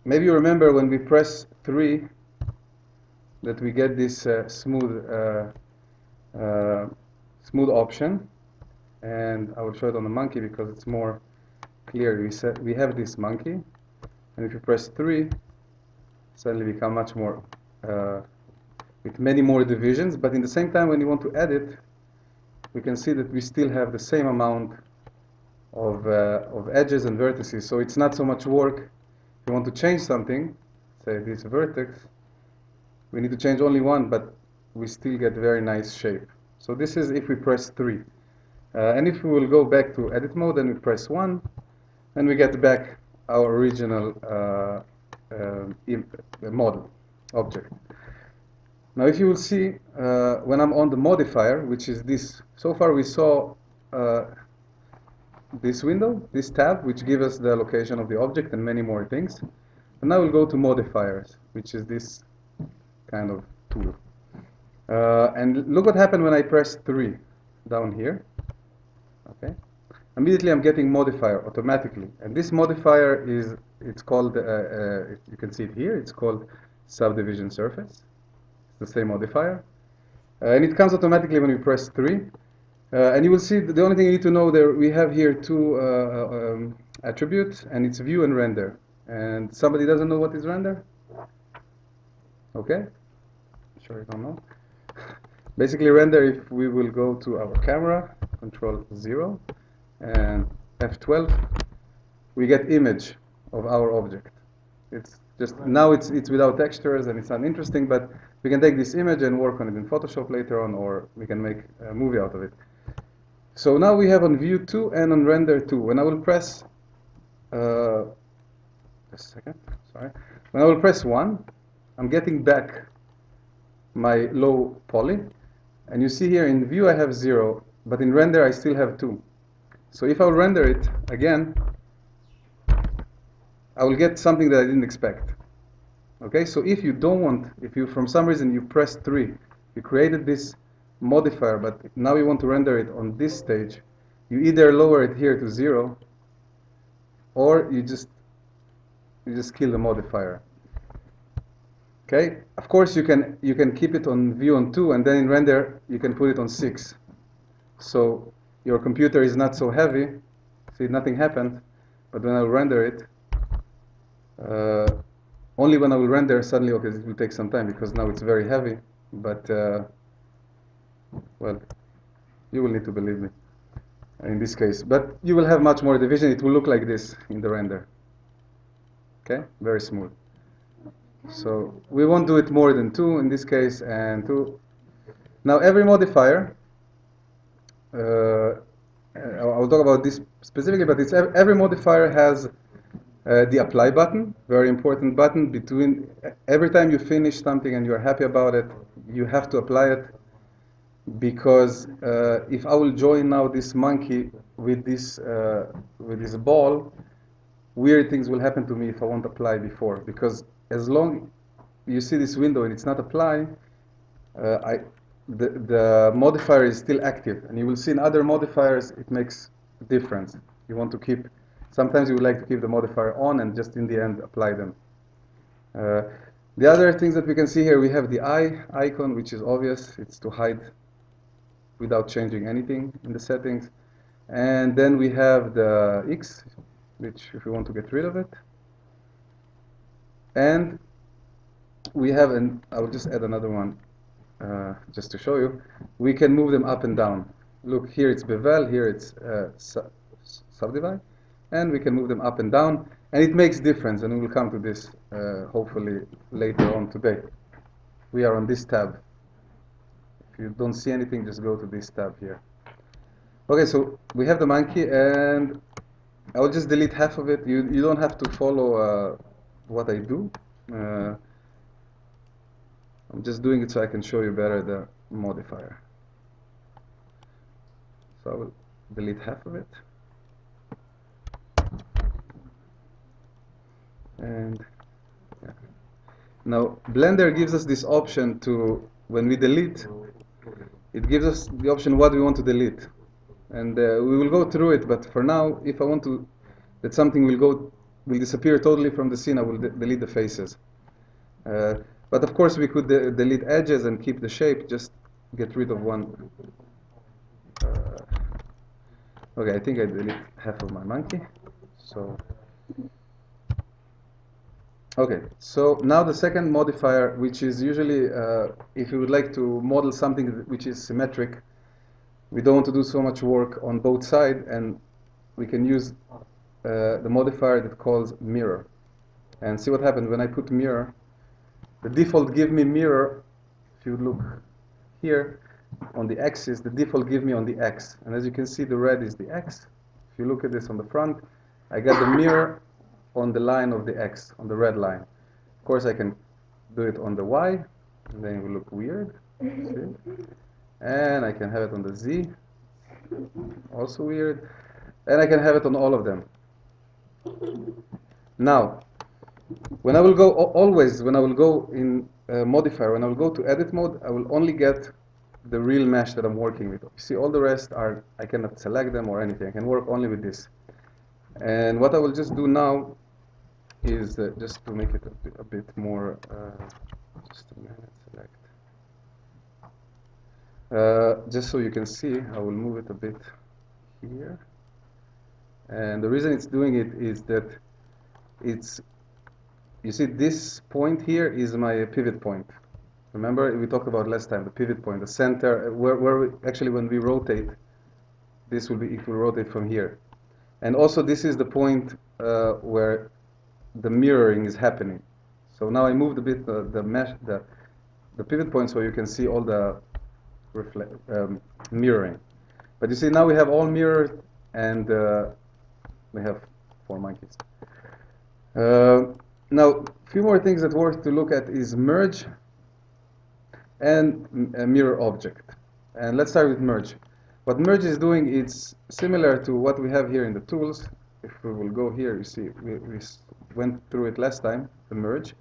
maybe you remember when we press 3 that we get this smooth option, and I will show it on the monkey because it's more clear. We have this monkey, and if you press 3, suddenly become much more with many more divisions. But in the same time, when you want to edit, we can see that we still have the same amount of edges and vertices. So it's not so much work. If you want to change something, say this vertex, we need to change only one, but we still get very nice shape. So this is if we press 3. And if we will go back to edit mode and we press 1, then we get back our original model object. Now if you will see, when I'm on the modifier, which is this, so far we saw this window, this tab, which gives us the location of the object and many more things. And now we'll go to modifiers, which is this kind of tool. And look what happened when I press 3 down here. Okay. Immediately I'm getting modifier automatically. And this modifier is, it's called, you can see it here, it's called subdivision surface. It's the same modifier. And it comes automatically when we press 3. And you will see the only thing you need to know there, we have here two attributes, and it's view and render. And somebody doesn't know what is render? Okay? Sure you don't know. Basically render, if we will go to our camera, Ctrl0 and F12, we get image of our object. It's just, now it's without textures and it's uninteresting, but we can take this image and work on it in Photoshop later on, or we can make a movie out of it. So now we have on view 2 and on render 2. When I will press, just a second, sorry. When I will press 1, I'm getting back my low poly. And you see here in view I have 0, but in render I still have 2. So if I will render it again, I will get something that I didn't expect. Okay, so if you don't want, if you from some reason you pressed 3, you created this modifier, but now you want to render it on this stage, you either lower it here to 0, or you just kill the modifier. Okay, of course you can keep it on view on 2, and then in render you can put it on 6. So your computer is not so heavy. See, nothing happened, but when I will render it, only when I will render suddenly, okay, it will take some time because now it's very heavy. But well, you will need to believe me in this case. But you will have much more division. It will look like this in the render. Okay, very smooth. So we won't do it more than 2 in this case, and 2. Now every modifier, I'll talk about this specifically, but it's every modifier has the apply button, very important button. Between every time you finish something and you're happy about it, you have to apply it, because if I will join now this monkey with this ball, weird things will happen to me if I won't apply before, because as long you see this window and it's not apply, the modifier is still active, and you will see in other modifiers it makes a difference. You want to keep, sometimes you would like to keep the modifier on and just in the end apply them. The other things that we can see here, we have the eye icon, which is obvious. It's to hide without changing anything in the settings. And then we have the X, which if we want to get rid of it. And we have, and I will just add another one just to show you. We can move them up and down. Look, here it's bevel, here it's subdivide, and we can move them up and down, and it makes difference, and we will come to this hopefully later on today. We are on this tab. If you don't see anything, just go to this tab here. Okay, so we have the monkey, and I will just delete half of it. You don't have to follow what I do. I'm just doing it so I can show you better the modifier. So I will delete half of it. And yeah. Now Blender gives us this option to, when we delete, it gives us the option what we want to delete. And we will go through it, but for now, if I want to, that something will go will disappear totally from the scene. I will delete the faces. But of course, we could delete edges and keep the shape. Just get rid of one. Okay, I think I delete half of my monkey. So, okay. So now the second modifier, which is usually, if you would like to model something which is symmetric, we don't want to do so much work on both sides, and we can use the modifier that calls mirror. And see what happens when I put mirror. The default give me mirror. If you look here on the axis, the default give me on the x. And as you can see, the red is the x. If you look at this on the front, I got the mirror on the line of the x, on the red line. Of course, I can do it on the y, and then it will look weird. See? And I can have it on the z, also weird. And I can have it on all of them. Now, when I will go, always when I will go in modifier, when I will go to edit mode, I will only get the real mesh that I'm working with. You see, all the rest are, I cannot select them or anything. I can work only with this. And what I will just do now is just to make it a bit more, just a minute, select. Just so you can see, I will move it a bit here. And the reason it's doing it is that it's, you see this point here is my pivot point. Remember, we talked about last time, the pivot point, the center, where we, actually when we rotate, this will be, it will rotate from here. And also this is the point where the mirroring is happening. So now I moved a bit the mesh, the pivot point, so you can see all the mirroring. But you see now we have all mirrored, and we have 4 monkeys. Now, a few more things that worth to look at is merge and mirror object. And let's start with merge. What merge is doing, it's similar to what we have here in the tools. If we will go here, you see, we went through it last time, the merge.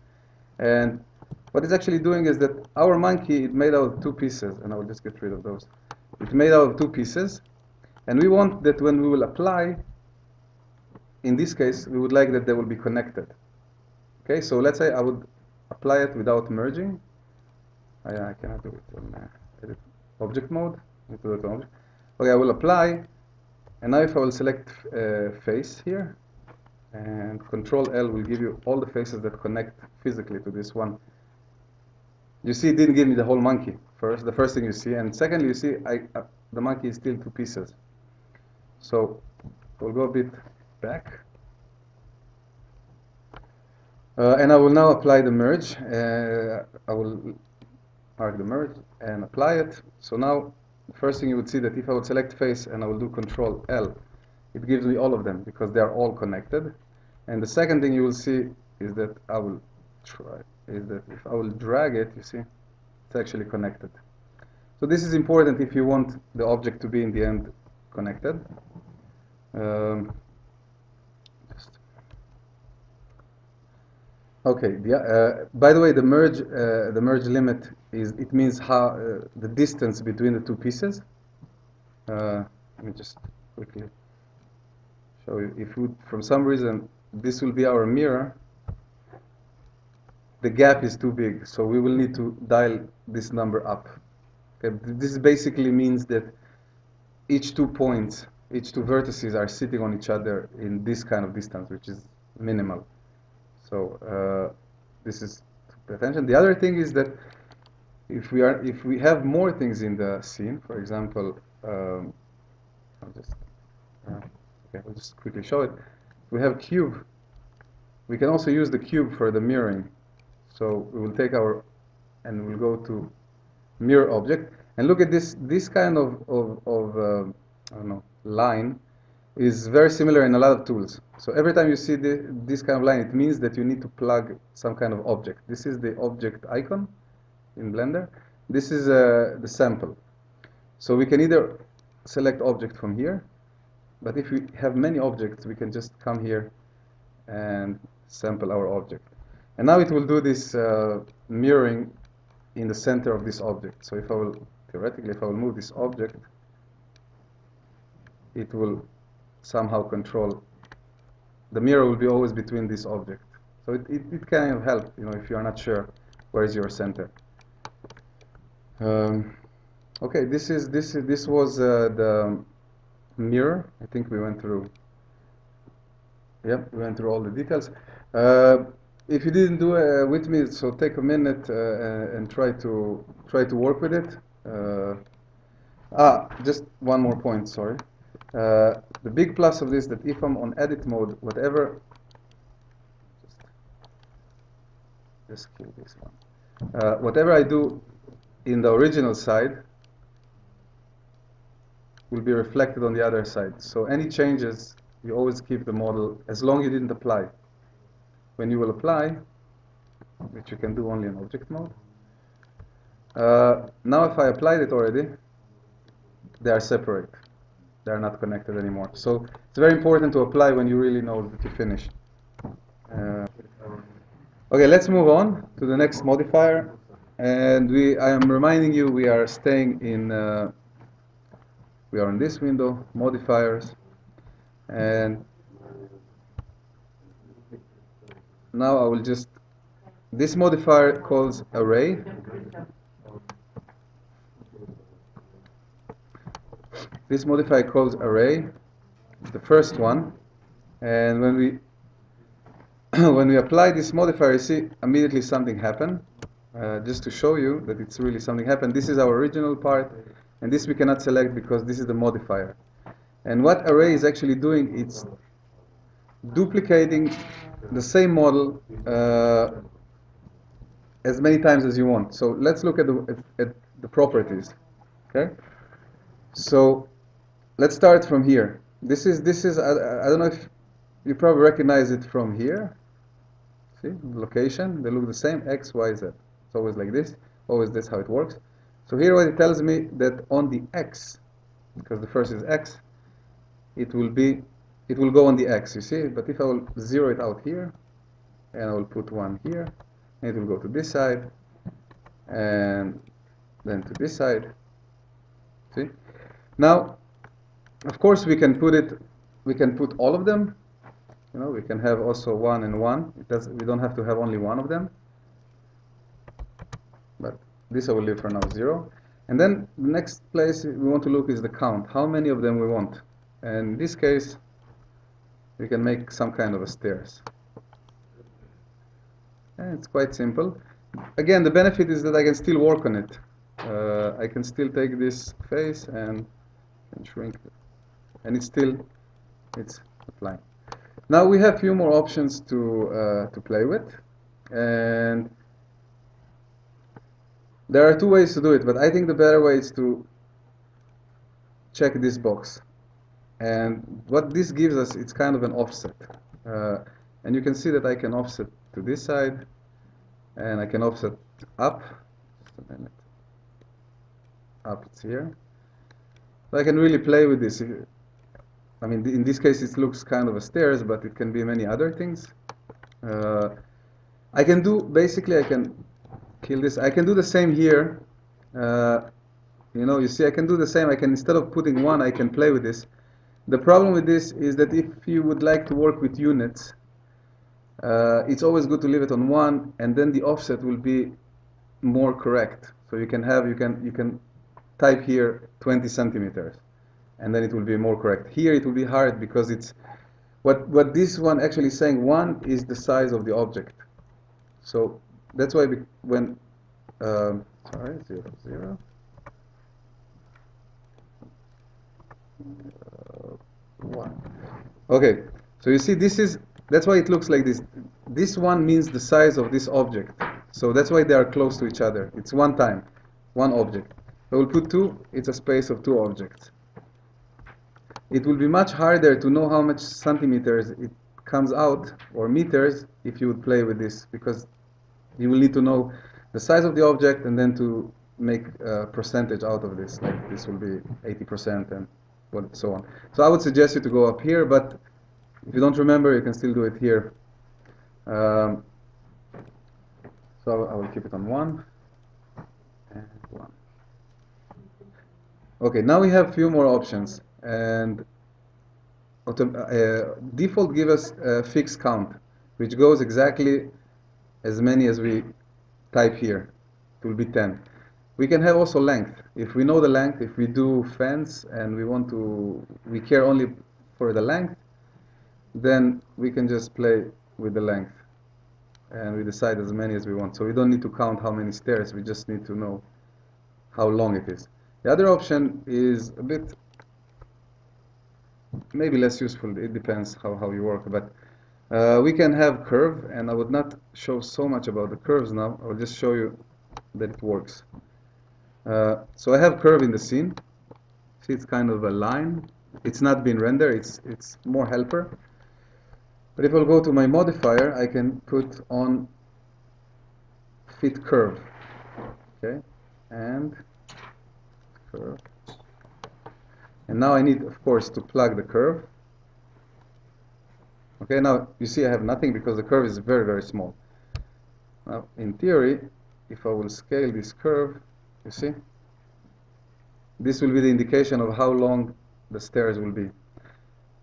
And what it's actually doing is that our monkey, it made out of 2 pieces, and I will just get rid of those. It's made out of 2 pieces, and we want that when we will apply, in this case, we would like that they will be connected. Okay, so let's say I would apply it without merging. I cannot do it on edit object mode. Okay, I will apply, and now if I will select face here, and Ctrl-L will give you all the faces that connect physically to this one. You see, it didn't give me the whole monkey. The first thing you see, and secondly, you see, the monkey is still 2 pieces. So we'll go a bit back. And I will now apply the merge. I will mark the merge and apply it. So now, the first thing you would see that if I would select face and I will do Ctrl-L, it gives me all of them because they are all connected. And the second thing you will see is that I will try, is that if I will drag it, you see, it's actually connected. So this is important if you want the object to be in the end connected. Okay. By the way, the merge limit is, it means how the distance between the 2 pieces. Let me just quickly show you. If we, from some reason, this will be our mirror, the gap is too big, so we will need to dial this number up. Okay. This basically means that each 2 points, each 2 vertices are sitting on each other in this kind of distance, which is minimal. So this is to pay attention. The other thing is that if we have more things in the scene, for example, I'll just quickly show it. If we have cube, we can also use the cube for the mirroring. So we will take and we'll go to mirror object, and look at this. This kind of I don't know, line is very similar in a lot of tools. So every time you see this kind of line, it means that you need to plug some kind of object. This is the object icon in Blender. This is the sample. So we can either select object from here, but if we have many objects, we can just come here and sample our object. And now it will do this mirroring in the center of this object. So if I will, theoretically, if I will move this object, it will somehow control the mirror will be always between this object. So it kind of helps, you know, if you are not sure where is your center. Okay, this was the mirror. I think we went through. Yep, we went through all the details. If you didn't do it with me, so take a minute and try to work with it. Just one more point. Sorry. The big plus of this that if I'm on edit mode, whatever. Just kill this one. Whatever I do in the original side will be reflected on the other side. So any changes, you always keep the model as long as you didn't apply. When you will apply, which you can do only in object mode. Now if I applied it already, they are separate. They are not connected anymore. So it's very important to apply when you really know that you finished. Okay, let's move on to the next modifier. And I am reminding you we are staying in, we are in this window, modifiers. And now I will just, this modifier calls array. This modifier calls array, the first one. And when we when we apply this modifier, you see immediately something happened. Just to show you that it's really something happened. This is our original part, and this we cannot select because this is the modifier. And what array is actually doing, it's duplicating the same model as many times as you want. So let's look at the properties. Okay. So let's start from here. This is I don't know if you probably recognize it from here. See, location, they look the same, X, Y, Z. It's always like this, always this how it works. So here what it tells me that on the X, because the first is X, it will go on the X, you see, but if I will zero it out here, and I will put one here, and it will go to this side, and then to this side, see? Now, of course we can put all of them. You know, we can have also 1 and 1. We don't have to have only one of them. But this I will leave for now 0. And then the next place we want to look is the count. How many of them we want? And in this case, we can make some kind of a stairs. And it's quite simple. Again, the benefit is that I can still work on it. I can still take this face and shrink it. And it's applying. Now we have a few more options to play with, and there are two ways to do it, but I think the better way is to check this box. And what this gives us, it's kind of an offset. And you can see that I can offset to this side, and I can offset up. Just a minute. Up, it's here. So I can really play with this. I mean, in this case, it looks kind of a stairs, but it can be many other things. I can do, basically, I can kill this. I can do the same here. You know, you see, I can do the same. I can, instead of putting 1, I can play with this. The problem with this is that if you would like to work with units, it's always good to leave it on 1, and then the offset will be more correct. So you can have, you can type here 20 centimeters. And then it will be more correct. Here it will be hard because it's what this one actually is saying. 1 is the size of the object. So that's why when sorry, 0, 0. 1. Okay. So you see, that's why it looks like this. This 1 means the size of this object. So that's why they are close to each other. It's one object. I will put 2. It's a space of 2 objects. It will be much harder to know how much centimeters it comes out, or meters, if you would play with this, because you will need to know the size of the object and then to make a percentage out of this. Like this will be 80% and so on. So I would suggest you to go up here, but if you don't remember, you can still do it here. So I will keep it on 1 and 1. Okay, now we have a few more options. And default give us a fixed count, which goes exactly as many as we type here. It will be 10. We can have also length. If we know the length, if we do fence and we care only for the length, then we can just play with the length and we decide as many as we want. So we don't need to count how many stairs, we just need to know how long it is. The other option is a bit maybe less useful, it depends how you work, but we can have curve, and I would not show so much about the curves now, I'll just show you that it works. So I have curve in the scene. See, it's kind of a line. It's not been rendered, it's more helper. But if I'll go to my modifier, I can put on fit curve. Okay, and curve. And now I need, of course, to plug the curve. Okay, now you see I have nothing because the curve is very, very small. Now, in theory, if I will scale this curve, you see, this will be the indication of how long the stairs will be.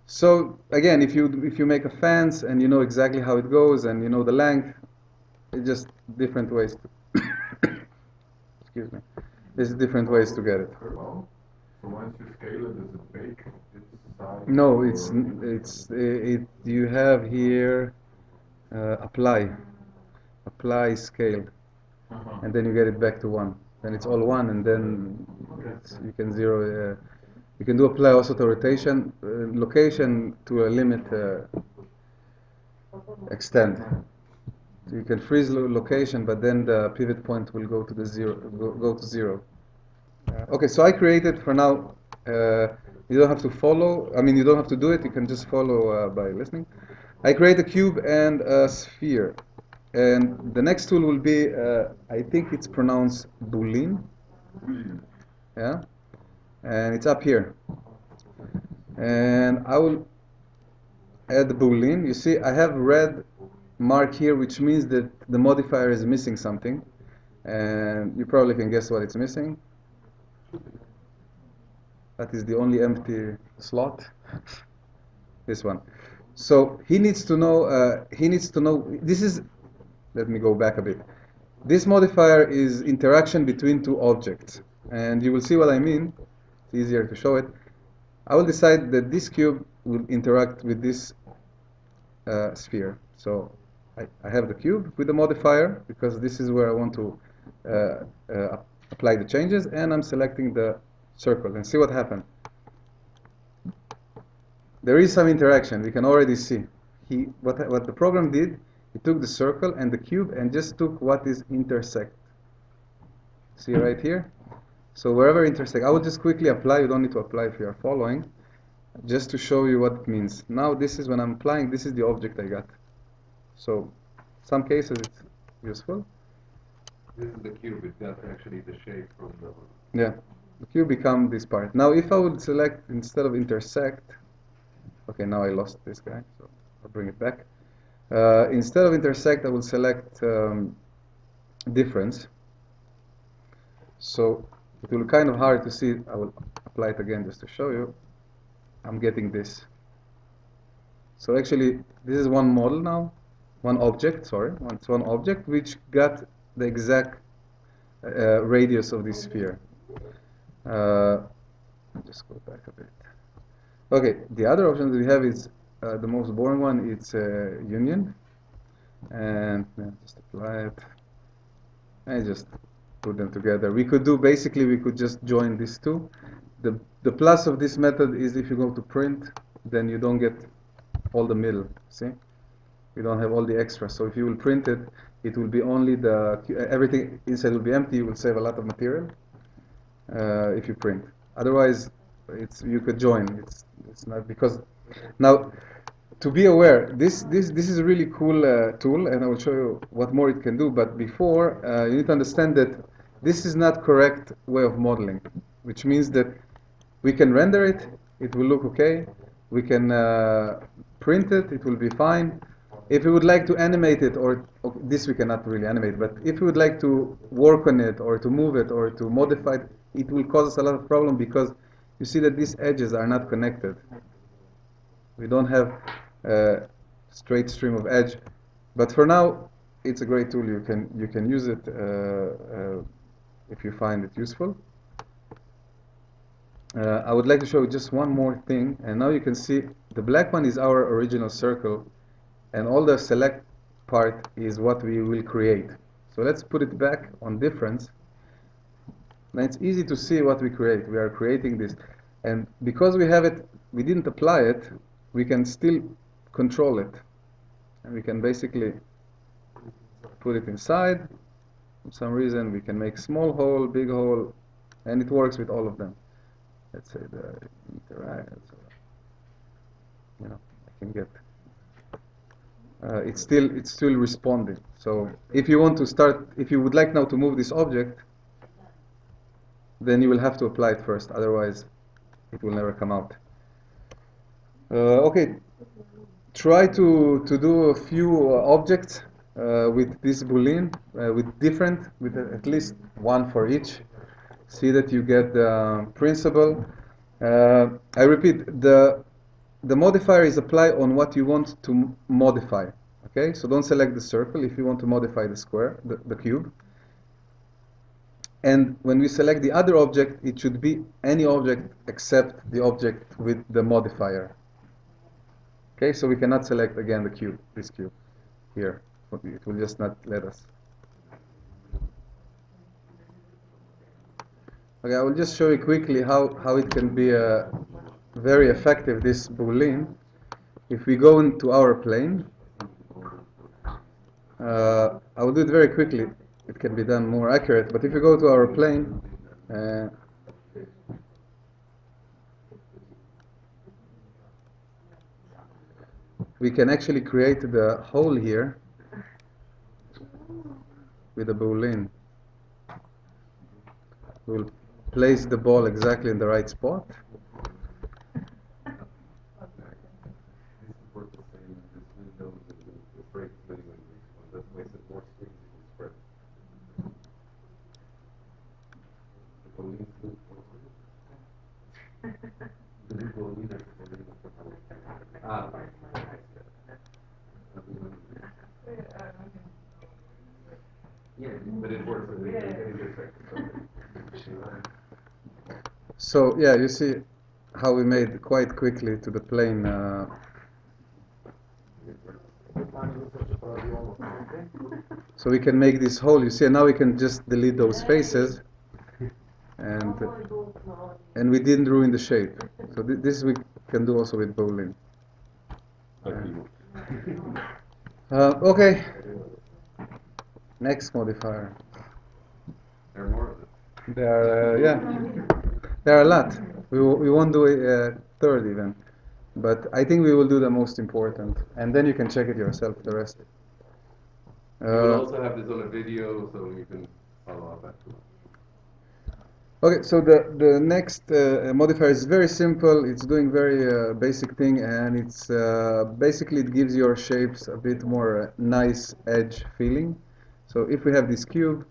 So again, if you make a fence and you know exactly how it goes and you know the length, it's just different ways to excuse me. There's different ways to get it. So once you scale it, does it bake its size? No, you have here apply scale, and then you get it back to 1. Then it's all 1, and then you can zero. You can do apply also to rotation, location to a limit extent. So you can freeze location, but then the pivot point will go to the go to 0. Okay, so I created for now. You don't have to follow. I mean, you don't have to do it. You can just follow by listening. I create a cube and a sphere, and the next tool will be. I think it's pronounced Boolean. Yeah, and it's up here. And I will add the Boolean. You see, I have red mark here, which means that the modifier is missing something, and you probably can guess what it's missing. That is the only empty slot. This one. So he needs to know. This is. Let me go back a bit. This modifier is interaction between two objects, and you will see what I mean. It's easier to show it. I will decide that this cube will interact with this sphere. So I have the cube with the modifier because this is where I want to apply the changes, and I'm selecting the circle and see what happened. There is some interaction. We can already see. What the program did, he took the circle and the cube and just took what is intersect. See right here? So wherever intersect, I will just quickly apply. You don't need to apply if you are following. Just to show you what it means. Now this is when I'm applying, this is the object I got. So some cases it's useful. This is the cube, it got actually the shape from the... Yeah, the cube becomes this part. Now if I would select, instead of intersect, okay, now I lost this guy, so I'll bring it back. Instead of intersect, I will select difference. So it will be kind of hard to see. I will apply it again just to show you. I'm getting this. So actually, this is one model now, one object, sorry. It's one object which got the exact radius of this sphere. Just go back a bit. Okay, the other option that we have is the most boring one. It's union, and just apply it, and just put them together. We could do basically we could just join these two. The plus of this method is if you go to print, then you don't get all the middle. See, you don't have all the extra. So if you will print it, it will be only everything inside will be empty. You will save a lot of material if you print. Otherwise, you could join. It's not because now. To be aware, this is a really cool tool, and I will show you what more it can do. But before, you need to understand that this is not correct way of modeling, which means that we can render it, it will look okay. We can print it, it will be fine. If we would like to animate it, or this we cannot really animate, but if we would like to work on it, or to move it, or to modify it, it will cause us a lot of problem because you see that these edges are not connected. We don't have a straight stream of edge, but for now, it's a great tool. You can use it if you find it useful. I would like to show you just one more thing, and now you can see the black one is our original circle, and all the select part is what we will create. So let's put it back on difference. Now it's easy to see what we create. We are creating this, and because we have it, we didn't apply it, we can still control it, and we can basically put it inside. For some reason, we can make small hole, big hole, and it works with all of them. Let's say the interact, so, you know, I can get. It's still responding. So if you want to start, if you would like now to move this object, then you will have to apply it first. Otherwise, it will never come out. Okay, try to do a few objects with this boolean, with at least one for each. See that you get the principle. I repeat, the modifier is applied on what you want to modify. Okay, so don't select the circle if you want to modify the square, the cube. And when we select the other object, it should be any object except the object with the modifier. Okay, so we cannot select again the cube, this cube here. It will just not let us. Okay, I will just show you quickly how it can be very effective, this boolean. If we go into our plane, I will do it very quickly. It can be done more accurate, but if you go to our plane, we can actually create the hole here with a boolean. We'll place the ball exactly in the right spot. So yeah, you see how we made quite quickly to the plane. So we can make this hole. You see, now we can just delete those faces, and we didn't ruin the shape. So this we can do also with boolean. Okay. Next modifier. There are more of it. There are yeah, there are a lot. We won't do a third even, but I think we will do the most important, and then you can check it yourself. The rest. We'll also have this on a video, so you can follow up afterwards. Okay, so the next modifier is very simple. It's doing very basic thing, and it's basically it gives your shapes a bit more nice edge feeling. So if we have this cube,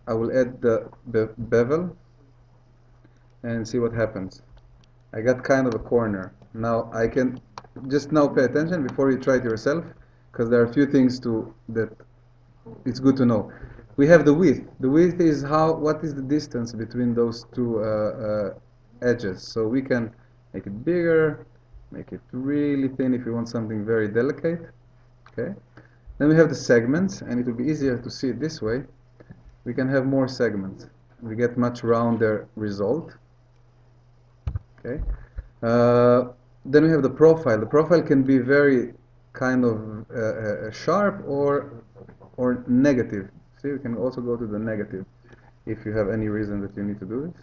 I will add the bevel and see what happens. I got kind of a corner. Now I can just now pay attention before you try it yourself, because there are a few things that it's good to know. We have the width. The width is what is the distance between those two edges. So we can make it bigger, make it really thin if you want something very delicate. Okay. Then we have the segments, and it will be easier to see it this way. We can have more segments. We get much rounder result. Okay. Then we have the profile. The profile can be very kind of sharp or negative. See, you can also go to the negative if you have any reason that you need to do it.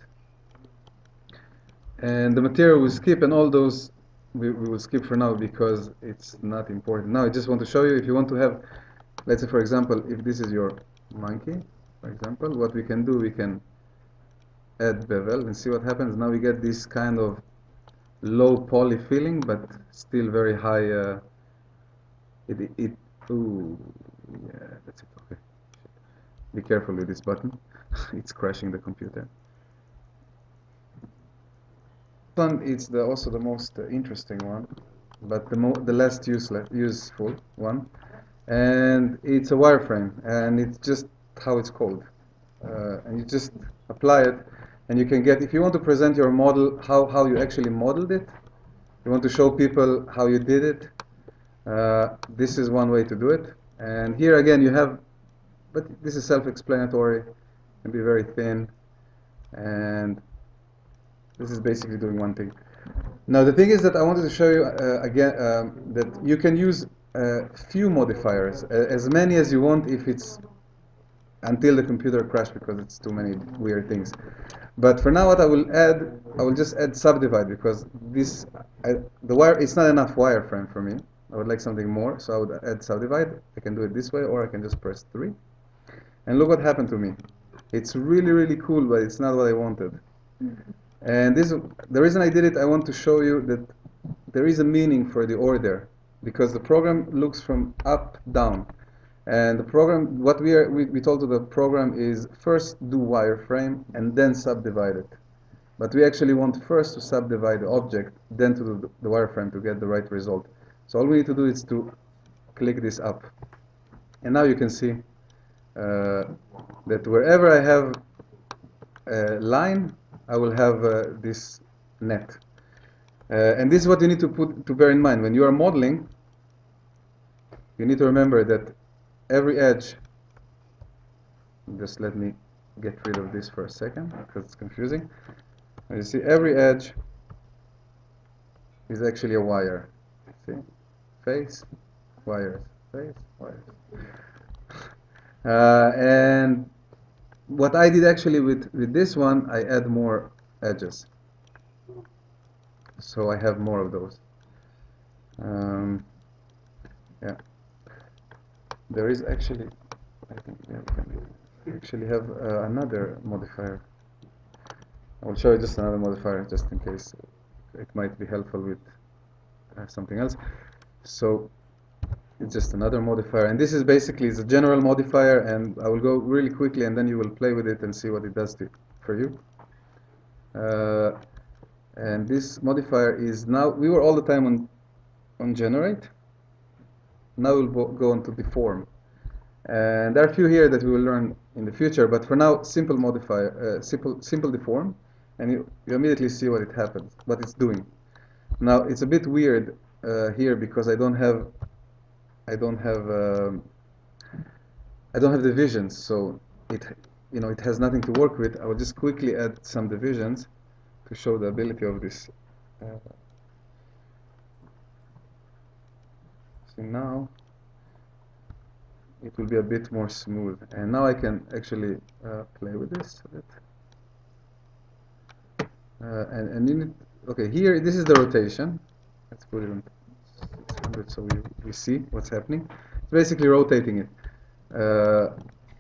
And the material we skip, and all those we will skip for now because it's not important. Now I just want to show you, if you want to have, let's say for example, if this is your monkey, for example, what we can do, we can add bevel and see what happens. Now we get this kind of low poly feeling, but still very high. Ooh, yeah, that's it. Okay. Be careful with this button. It's crashing the computer. one is also the most interesting one, but the less useful one, and it's a wireframe, and it's just how it's called, and you just apply it, and you can get, if you want to present your model, how you actually modeled it, you want to show people how you did it, this is one way to do it. And here again you have, but this is self-explanatory, can be very thin, and this is basically doing one thing. Now the thing is that I wanted to show you again that you can use few modifiers, as many as you want, if it's until the computer crashes, because it's too many weird things. But for now, what I will just add subdivide, because the wire, it's not enough wireframe for me. I would like something more, so I would add subdivide. I can do it this way, or I can just press 3. And look what happened to me. It's really, really cool, but it's not what I wanted. And the reason I did it, I want to show you that there is a meaning for the order, because the program looks from up down. And the program, what we told to the program is first do wireframe and then subdivide it. But we actually want first to subdivide the object, then to do the wireframe to get the right result. So all we need to do is to click this up. And now you can see that wherever I have a line, I will have this net. And this is what you need to bear in mind. When you are modeling, you need to remember that every edge, just let me get rid of this for a second because it's confusing. You see, every edge is actually a wire. See, face, wires, face, wires. And what I did actually with this one, I add more edges, so I have more of those. Yeah, there is actually, I think, yeah, we can actually have another modifier. I will show you just another modifier, just in case it might be helpful with something else. So it's just another modifier, and this is basically the general modifier, and I will go really quickly, and then you will play with it and see what it does for you. And this modifier is now, we were all the time on generate. Now we'll go on to deform. And there are a few here that we will learn in the future, but for now, simple modifier, simple deform, and you immediately see what it's doing. Now it's a bit weird here because I don't have divisions, so it has nothing to work with. I will just quickly add some divisions to show the ability of this. So now it will be a bit more smooth, and now I can actually play with this a bit. And you need, okay, here this is the rotation. Let's put it on 600 so we see what's happening. It's basically rotating it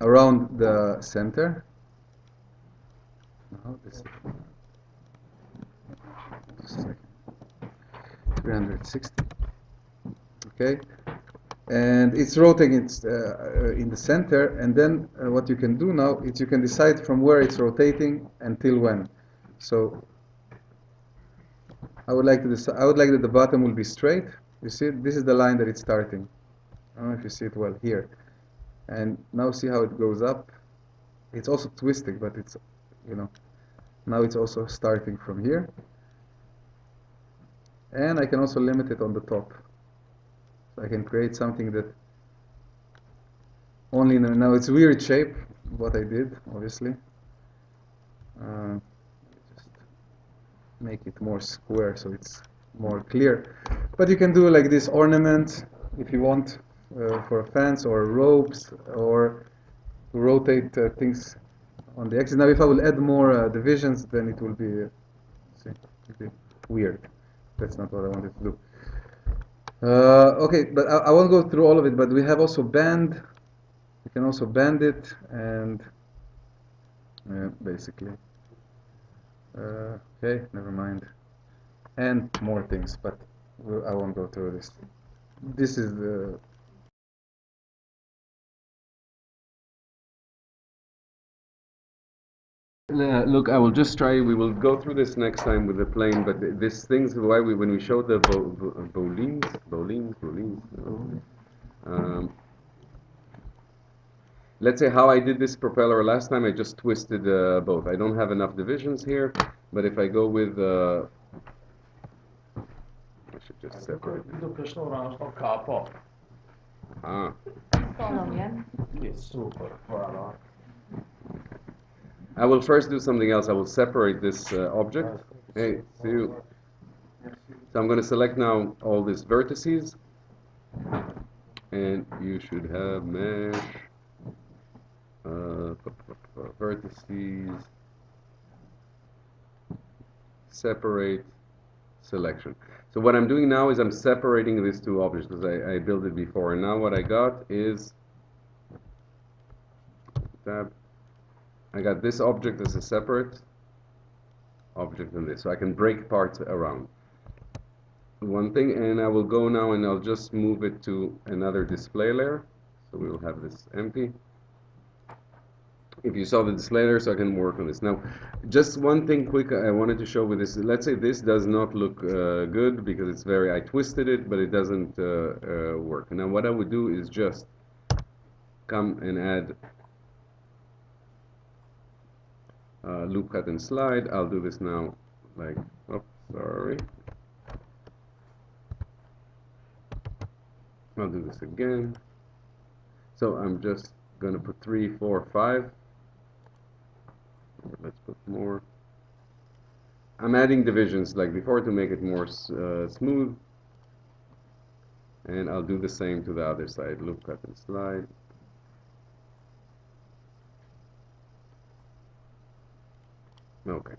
around the center. Now this is 360. Okay, and it's rotating it in the center, and then what you can do now is you can decide from where it's rotating until when. So I would like that the bottom will be straight. You see, this is the line that it's starting. I don't know if you see it well here. And now see how it goes up. It's also twisting, but it's, now it's also starting from here. And I can also limit it on the top. So I can create something that only, now it's a weird shape, what I did, obviously. Just make it more square so it's more clear. But you can do like this ornament if you want for a fence, or ropes, or to rotate things on the axis. Now if I will add more divisions, then it will be, weird. That's not what I wanted to do. Okay, but I won't go through all of it, but we have also band. You can also band it, and basically, okay, never mind, and more things, but I won't go through this. This is the Look, I will just try. We will go through this next time with the plane, but this things why when we showed the bowlings. Let's say how I did this propeller last time. I just twisted both. I don't have enough divisions here, but if I go with, I should just separate. Ah. I will first do something else. I will separate this object. Hey, see you. So I'm going to select now all these vertices, and you should have mesh, vertices, separate, selection. So what I'm doing now is I'm separating these two objects because I built it before, and now what I got is tab. I got this object as a separate object than this, so I can break parts around. One thing, and I will go now and I'll just move it to another display layer, so we will have this empty. If you saw the display layer, so I can work on this. Now, just one thing quick I wanted to show with this. Let's say this does not look good because it's very, I twisted it, but it doesn't work. Now what I would do is just come and add loop cut and slide. I'll do this now like, oh, sorry. I'll do this again. So I'm just going to put 3, 4, 5. Let's put more. I'm adding divisions like before to make it more smooth. And I'll do the same to the other side. Loop cut and slide. Okay.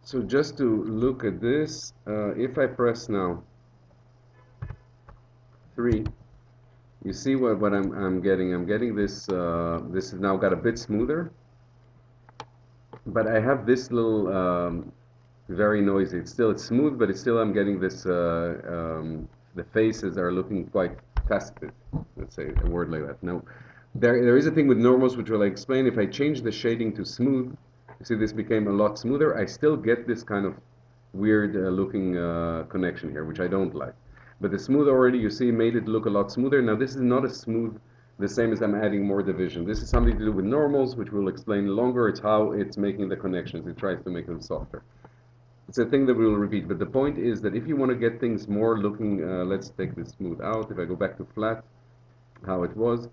So just to look at this, if I press now 3, you see what I'm getting. I'm getting this. This is now got a bit smoother, but I have this little very noisy. It's smooth, but it's still I'm getting this. The faces are looking quite faceted. Let's say a word like that. Now, there is a thing with normals which will explain. If I change the shading to smooth, you see this became a lot smoother. I still get this kind of weird looking connection here, which I don't like. But the smooth already, you see, made it look a lot smoother. Now this is not as smooth, the same as I'm adding more division. This is something to do with normals, which we'll explain longer. It's how it's making the connections. It tries to make them softer. It's a thing that we will repeat. But the point is that if you want to get things more looking, let's take this smooth out. If I go back to flat, how it was,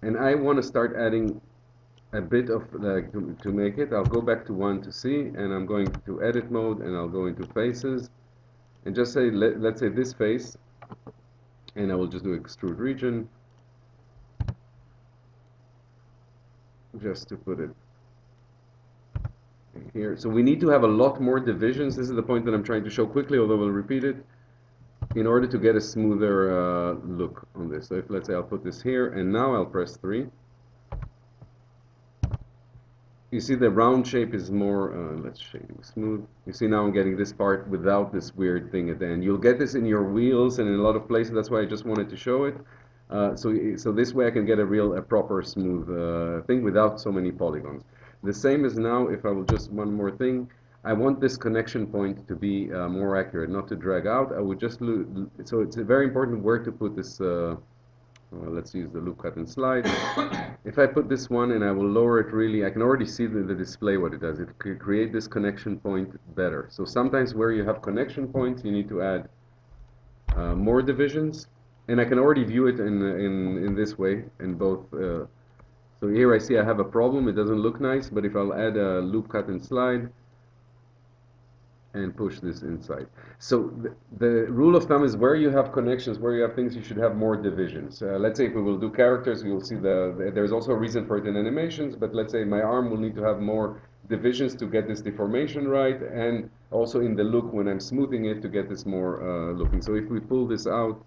and I want to start adding a bit of, like, to make it, I'll go back to 1 to see, and I'm going to edit mode, and I'll go into faces, and just say, let's say this face, and I will just do extrude region, just to put it here. So we need to have a lot more divisions. This is the point that I'm trying to show quickly, although we'll repeat it, in order to get a smoother look on this. So if, let's say, I'll put this here, and now I'll press 3. You see the round shape is more, let's shading smooth. You see now I'm getting this part without this weird thing at the end. You'll get this in your wheels and in a lot of places. That's why I just wanted to show it. So this way I can get a proper smooth thing without so many polygons. The same as now, if I will just one more thing, I want this connection point to be more accurate, not to drag out. I would just, so it's very important where to put this, let's use the loop cut and slide. If I put this one and I will lower it really, I can already see the display what it does. It can create this connection point better. So sometimes where you have connection points, you need to add more divisions. And I can already view it in this way, in both. So here I see I have a problem. It doesn't look nice, but if I'll add a loop cut and slide, and push this inside. So the rule of thumb is where you have connections, where you have things, you should have more divisions. Let's say if we will do characters, you'll see there's also a reason for it in animations, but let's say my arm will need to have more divisions to get this deformation right, and also in the look when I'm smoothing it to get this more looking. So if we pull this out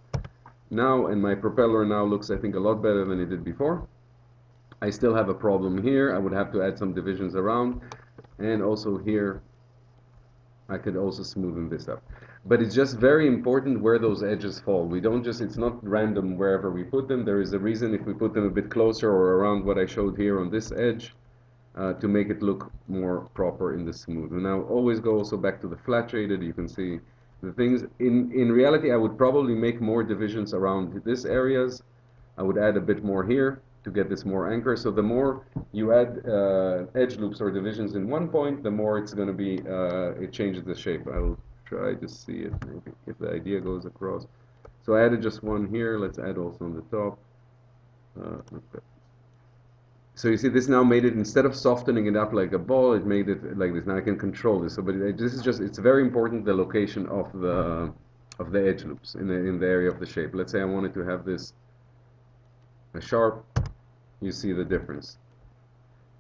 now, and my propeller now looks, I think, a lot better than it did before. I still have a problem here. I would have to add some divisions around, and also here I could also smoothen this up. But it's just very important where those edges fall. We don't just, it's not random wherever we put them. There is a reason if we put them a bit closer or around what I showed here on this edge, to make it look more proper in the smooth. And now always go also back to the flat shaded. You can see the things. In reality, I would probably make more divisions around these areas. I would add a bit more here to get this more anchor. So the more you add edge loops or divisions in one point, the more it's going to be, it changes the shape. I'll try to see it maybe if the idea goes across. So I added just one here. Let's add also on the top. Okay. So you see, this now made it, instead of softening it up like a ball, it made it like this. Now I can control this. So, but this is just, it's very important, the location of the edge loops in the area of the shape. Let's say I wanted to have this a sharp. You see the difference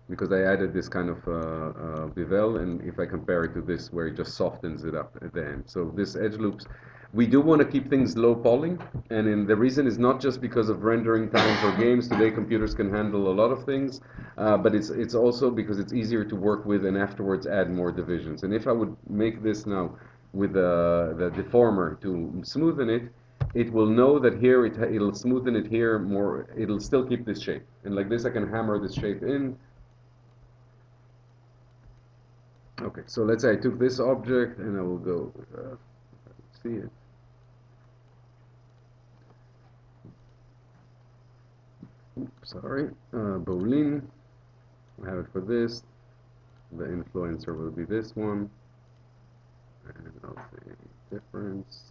because I added this kind of bevel, and if I compare it to this where it just softens it up at the end. So this edge loops, we do want to keep things low poly, and the reason is not just because of rendering time for games. Today computers can handle a lot of things, but it's also because it's easier to work with and afterwards add more divisions. And if I would make this now with the deformer to smoothen it, it will know that here it'll smoothen it here more. It'll still keep this shape, and like this I can hammer this shape in. Okay, so let's say I took this object and I will go, see it. Oops, sorry, boolean. I have it for this. The influencer will be this one. And I'll say difference.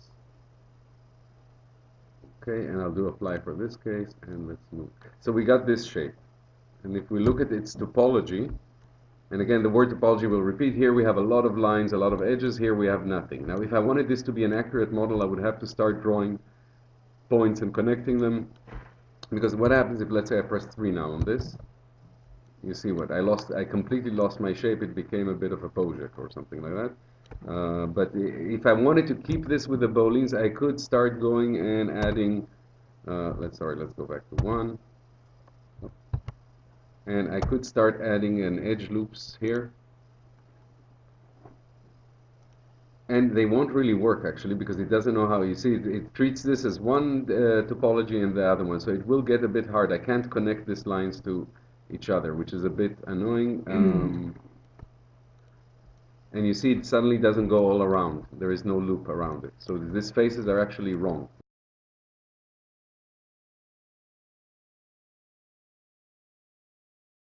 Okay, and I'll do apply for this case, and let's move. So we got this shape. And if we look at its topology, and again, the word topology will repeat. Here we have a lot of lines, a lot of edges. Here we have nothing. Now, if I wanted this to be an accurate model, I would have to start drawing points and connecting them. Because what happens if, let's say, I press 3 now on this? You see what? I completely lost my shape. It became a bit of a project or something like that. But if I wanted to keep this with the booleans, I could start going and adding, let's go back to 1. And I could start adding an edge loops here. And they won't really work actually because it doesn't know how. You see, it treats this as one topology and the other one, so it will get a bit hard. I can't connect these lines to each other, which is a bit annoying. And you see, it suddenly doesn't go all around. There is no loop around it. So these faces are actually wrong.